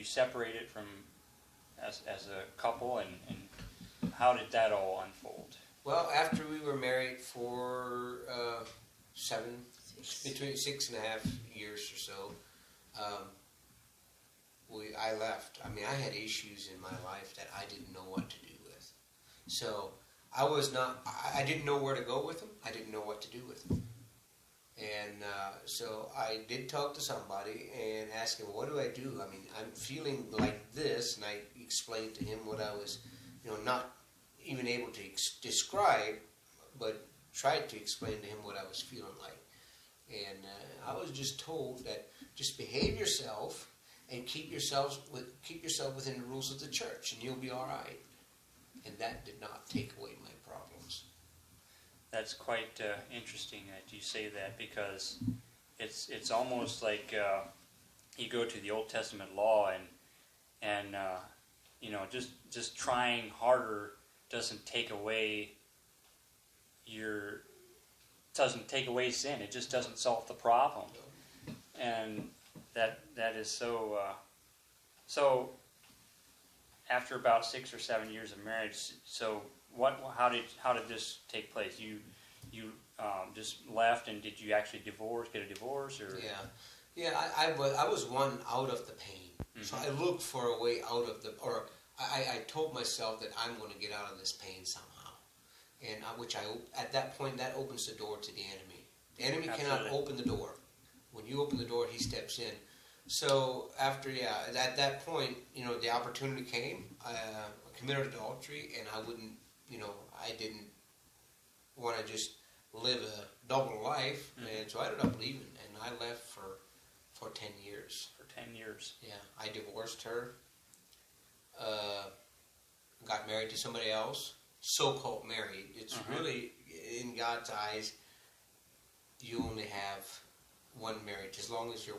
separated from as a couple, and how did that all unfold? Well, after we were married for between 6.5 years or so, I left. I mean, I had issues in my life that I didn't know what to do with. So I didn't know where to go with them. I didn't know what to do with them. And so I did talk to somebody and ask him, what do I do? I mean, I'm feeling like this, and I explained to him what I was, not even able to describe, but tried to explain to him what I was feeling like. And I was just told that just behave yourself and keep yourself within the rules of the church, and you'll be all right. And that did not take away my problems. That's quite interesting that you say that, because it's almost like you go to the Old Testament law and just trying harder doesn't take away sin. It just doesn't solve the problem. And that is so. So after about 6 or 7 years of marriage, so how did this take place? You just left, and did you actually get a divorce, or? Yeah. I was one out of the pain. Mm-hmm. So I looked for a way out of I told myself that I'm going to get out of this pain somehow, and at that point that opens the door to the enemy. The enemy Absolutely. Cannot open the door. When you open the door, he steps in. So after at that point, the opportunity came. I committed adultery, and I didn't want to just live a double life, mm-hmm. and so I ended up leaving, and I left for 10 years. For 10 years. Yeah, I divorced her. Got married to somebody else. So-called married. It's mm-hmm. really, in God's eyes, you only have one marriage. As long as your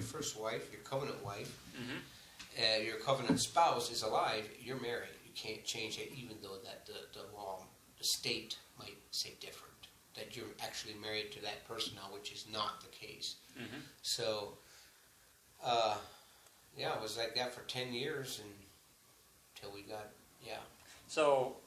first wife, your covenant wife, mm-hmm. Your covenant spouse is alive, you're married. You can't change it, even though that the law, the state might say different. That you're actually married to that person now, which is not the case. Mm-hmm. So, it was like that for 10 years until we got, So,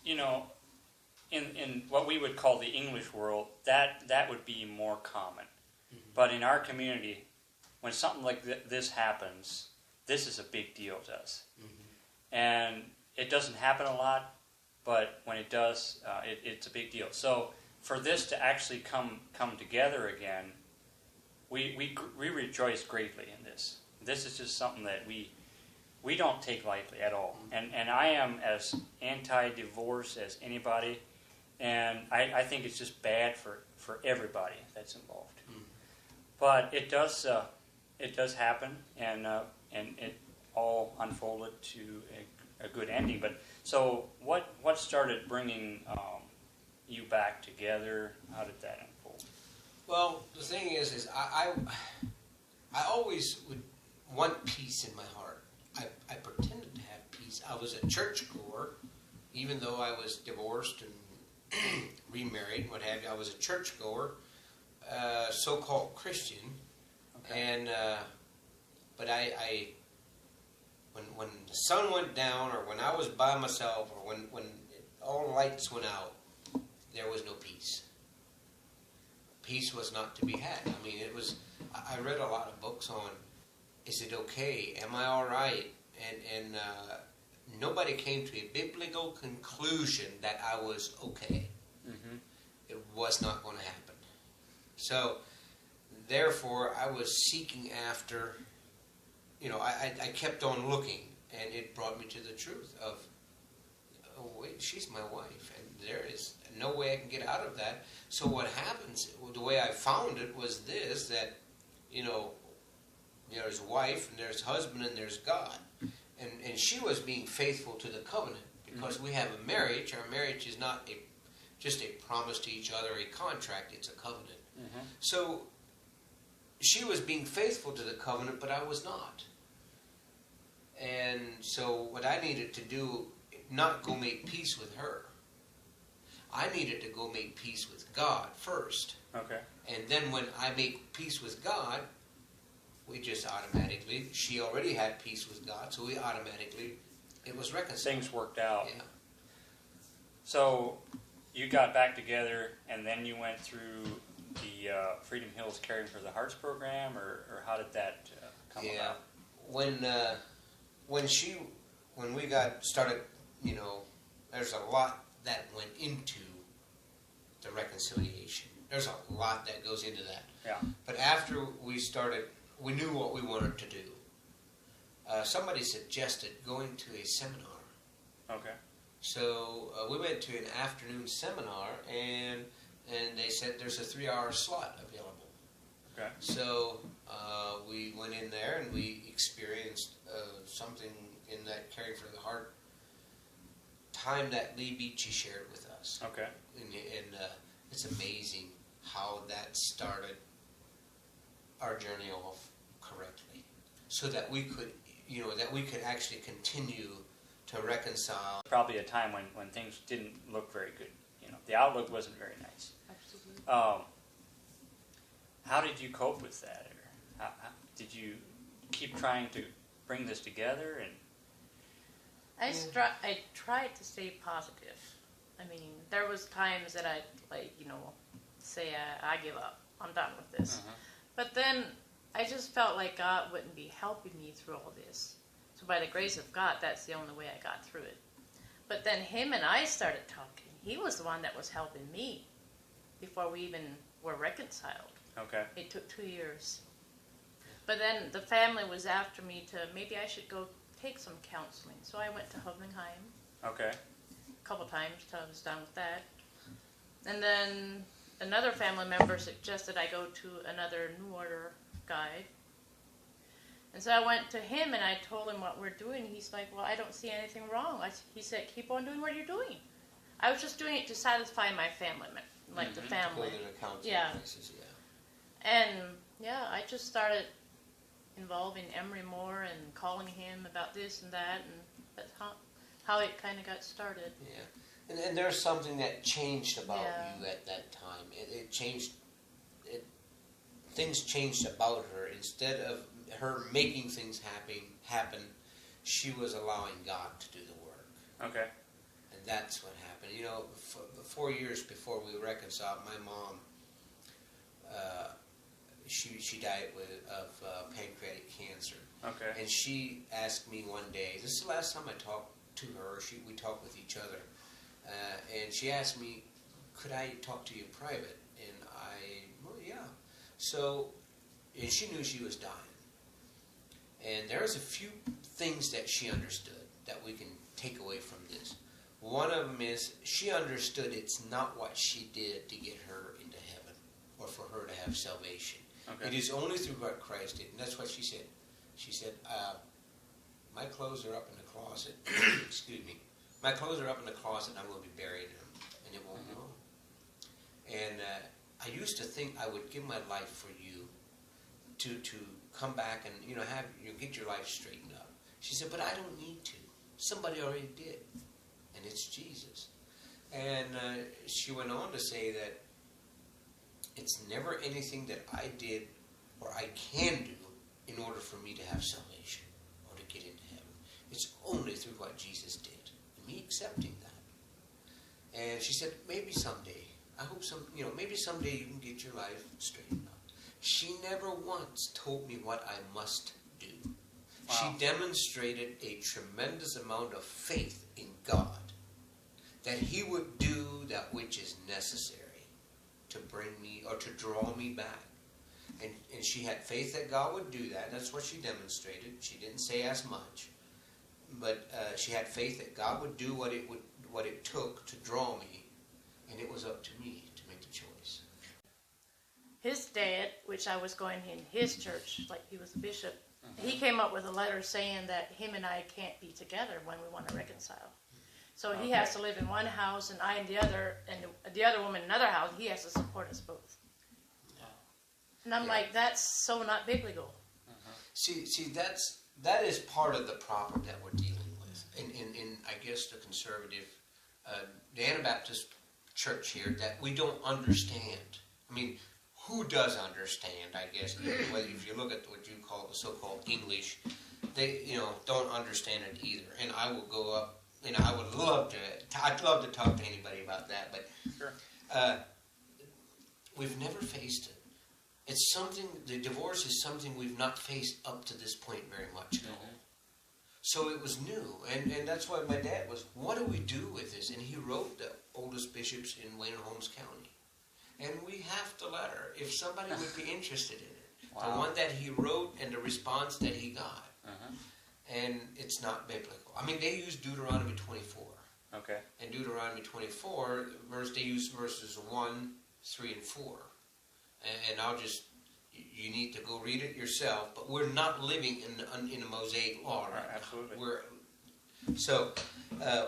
in what we would call the English world, that would be more common. Mm-hmm. But in our community, when something like this happens, this is a big deal to us. Mm-hmm. And it doesn't happen a lot, but when it does, it's a big deal. So for this to actually come together again, we rejoice greatly in this. This is just something that we don't take lightly at all. Mm-hmm. And I am as anti-divorce as anybody, and I think it's just bad for everybody that's involved. Mm-hmm. But it does happen, and it all unfolded to a good ending. But so what started bringing you back together? How did that unfold? Well, the thing is I always would want peace in my heart. I pretended to have peace. I was a churchgoer, even though I was divorced and remarried, what have you. I was a churchgoer, so-called Christian, okay. And but when the sun went down, or when I was by myself, or when all the lights went out, there was no peace. Peace was not to be had. I mean, I read a lot of books on, is it okay? Am I all right? And nobody came to a biblical conclusion that I was okay. Mm-hmm. It was not going to happen. So, therefore, I was seeking after, I kept on looking, and it brought me to the truth of, oh wait, she's my wife, and there is no way I can get out of that. So what happens, the way I found it was this, that, there's wife, and there's husband, and there's God. And she was being faithful to the covenant, because mm-hmm. we have a marriage. Our marriage is not just a promise to each other, a contract, it's a covenant. Mm-hmm. So she was being faithful to the covenant, but I was not. And so what I needed to do, not go make peace with her. I needed to go make peace with God first. Okay. And then when I make peace with God, we just automatically, she already had peace with God, so we automatically, it was reconciled. Things worked out. Yeah. So you got back together, and then you went through the Freedom Hills Caring for the Hearts program, or how did that come about? When we got started, there's a lot that went into the reconciliation. There's a lot that goes into that. Yeah. But after we started, we knew what we wanted to do. Somebody suggested going to a seminar. Okay. So we went to an afternoon seminar, and they said there's a 3-hour slot available. Okay. So we went in there and we experienced something in that Caring for the Heart time that Lee Beachy shared with us. Okay. And it's amazing how that started our journey off correctly, so that we could, actually continue to reconcile. Probably a time when things didn't look very good. The outlook wasn't very nice. Absolutely. How did you cope with that? Or how did you keep trying to bring this together? And I tried to stay positive. I mean, there was times that I'd say I give up. I'm done with this. But then I just felt like God wouldn't be helping me through all this. So by the grace of God, that's the only way I got through it. But then him and I started talking. He was the one that was helping me before we even were reconciled. Okay. It took 2 years. But then the family was after me to maybe I should go take some counseling. So I went to Hovenheim Okay. a couple times till I was done with that. And then another family member suggested I go to another New Order guy. And so I went to him and I told him what we're doing. He's like, well, I don't see anything wrong. He said, keep on doing what you're doing. I was just doing it to satisfy my family, like the family. Go to the counseling Yeah. places, yeah. And yeah, I just started involving Emery more and calling him about this and that, and that's how it kind of got started. Yeah. And there's something that changed about Yeah. you at that time. It changed. Things changed about her. Instead of her making things happen, she was allowing God to do the work. Okay. And that's what happened. 4 years before we reconciled, my mom, she died of pancreatic cancer. Okay. And she asked me one day, this is the last time I talked to her, we talked with each other, and she asked me, could I talk to you in private? And well, yeah. So, and she knew she was dying. And there's a few things that she understood that we can take away from this. One of them is she understood it's not what she did to get her into heaven or for her to have salvation. Okay. It is only through what Christ did. And that's what she said. She said, my clothes are up in the closet. Excuse me. My clothes are up in the closet and I'm going to be buried in them. And it won't be long. And I used to think I would give my life for you to come back and get your life straightened up. She said, but I don't need to. Somebody already did. And it's Jesus. And she went on to say that it's never anything that I did or I can do in order for me to have salvation or to get into heaven. It's only through what Jesus did. And me accepting that. And she said, maybe someday, I hope maybe someday you can get your life straightened up. She never once told me what I must do. Wow. She demonstrated a tremendous amount of faith in God, that He would do that which is necessary to bring me or to draw me back. And she had faith that God would do that. That's what she demonstrated. She didn't say as much, but she had faith that God would do what it took to draw me, and it was up to me to make the choice. His dad, which I was going in his church, like he was a bishop, he came up with a letter saying that him and I can't be together when we want to reconcile. So he has to live in one house and I in the other, and the other woman in another house. He has to support us both. Wow. And I'm like, that's so not biblical. See, that is part of the problem that we're dealing with. In I guess the conservative, the Anabaptist church here, that we don't understand. I mean, who does understand, I guess, whether if you look at what you call the so-called English, they, don't understand it either. And I will go up, I would love to, I'd love to talk to anybody about that, but Sure. We've never faced it. It's something, the divorce is something we've not faced up to this point very much at all. So it was new, and that's why my dad was, what do we do with this? And he wrote the oldest bishops in Wayne and Holmes County. And we have the letter, if somebody would be interested in it. Wow. The one that he wrote and the response that he got. Uh-huh. And it's not biblical. I mean, they use Deuteronomy 24. Okay. And Deuteronomy 24, they use verses 1, 3, and 4. And I'll just, you need to go read it yourself, but we're not living in the Mosaic law right now. Absolutely. So,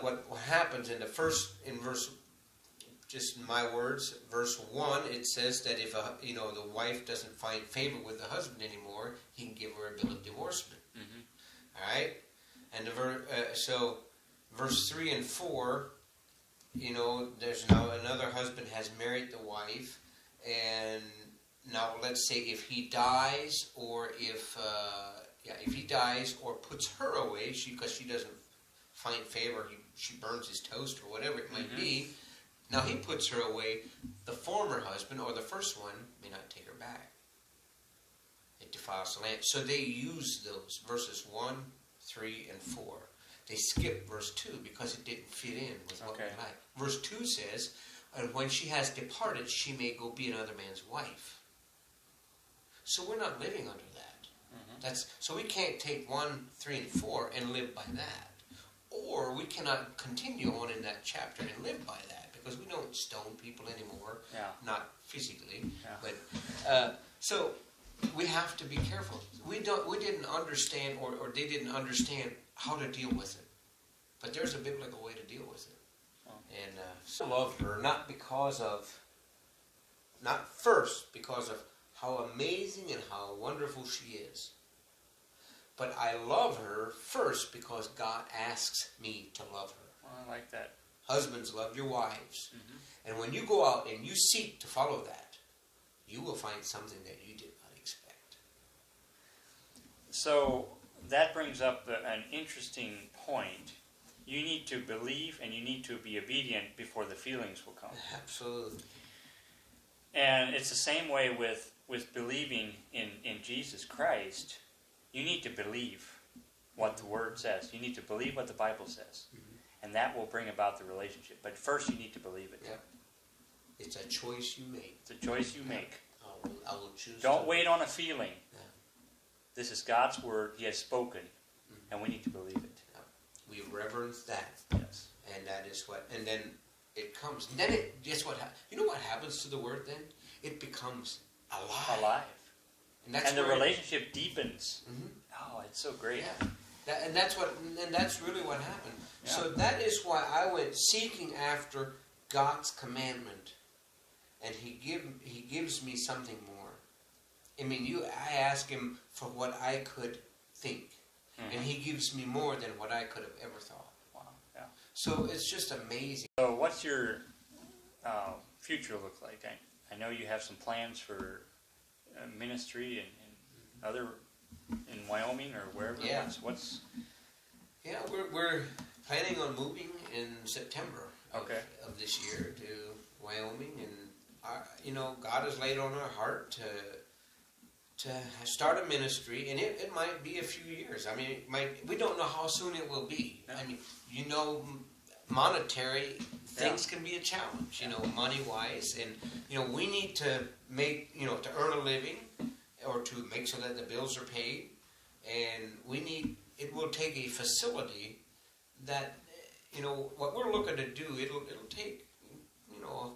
what happens in verse, just in my words, verse 1, it says that if the wife doesn't find favor with the husband anymore, he can give her a bill of divorcement. Mm-hmm. All right? And so verse 3 and 4, there's now another husband has married the wife, and now let's say if he dies, or if he dies or puts her away, because she doesn't find favor, she burns his toast or whatever it might be. Now he puts her away. The former husband or the first one may not take her back. It defiles the land. So they use those verses 1, 3, and 4. They skip verse 2 because it didn't fit in with what we like. Verse 2 says, and when she has departed, she may go be another man's wife. So we're not living under that. So we can't take 1, 3, and 4 and live by that. Or we cannot continue on in that chapter and live by that, because we don't stone people anymore. Yeah. Not physically. Yeah. But so we have to be careful. We didn't understand, or they didn't understand how to deal with it. But there's a biblical way to deal with it. And I love her, not first because of how amazing and how wonderful she is. But I love her first because God asks me to love her. Well, I like that. Husbands, love your wives. And when you go out and you seek to follow that, you will find something that you did not expect. So that brings up an interesting point. You need to believe and you need to be obedient before the feelings will come. Absolutely. And it's the same way with believing in Jesus Christ. You need to believe what the Word says. You need to believe what the Bible says. And that will bring about the relationship. But first you need to believe it. Yeah. It's a choice you make. It's a choice you make. I will choose. Don't wait on a feeling. Yeah. This is God's Word. He has spoken. And we need to believe it. Yeah. We reverence that. Yes. And that is what, and then it comes. Then guess what? You know what happens to the Word then? It becomes alive. And the relationship deepens. Mm-hmm. Oh, it's so great. Yeah. And that's really what happened. Yeah. So that is why I went seeking after God's commandment, and He gives me something more. I mean, I ask Him for what I could think, and He gives me more than what I could have ever thought. Wow. Yeah. So it's just amazing. So what's your future look like? I know you have some plans for ministry and other in Wyoming or wherever. Yeah. What's Yeah, we're planning on moving in September of this year to Wyoming, and God has laid on our heart to start a ministry, and it might be a few years. I mean, we don't know how soon it will be. Yeah. I mean, monetary things can be a challenge, money-wise, and we need to make, to earn a living, or to make sure that the bills are paid, and it will take a facility that, what we're looking to do, it'll take,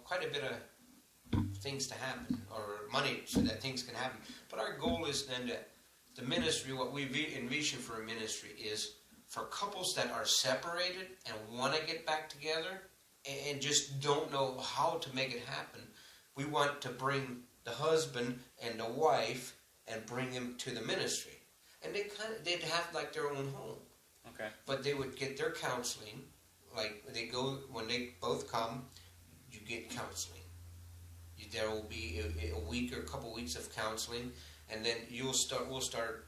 quite a bit of things to happen, or money so that things can happen. But our goal is then the ministry, what we envision for a ministry is for couples that are separated and want to get back together and just don't know how to make it happen. We want to bring the husband and the wife and bring them to the ministry. And they'd have like their own home. Okay. But they would get their counseling. Like when they both come, you get counseling. You there will be a week or a couple weeks of counseling, and then we'll start.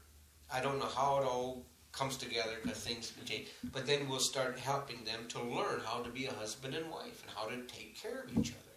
I don't know how it all comes together because things can change, but then we'll start helping them to learn how to be a husband and wife and how to take care of each other.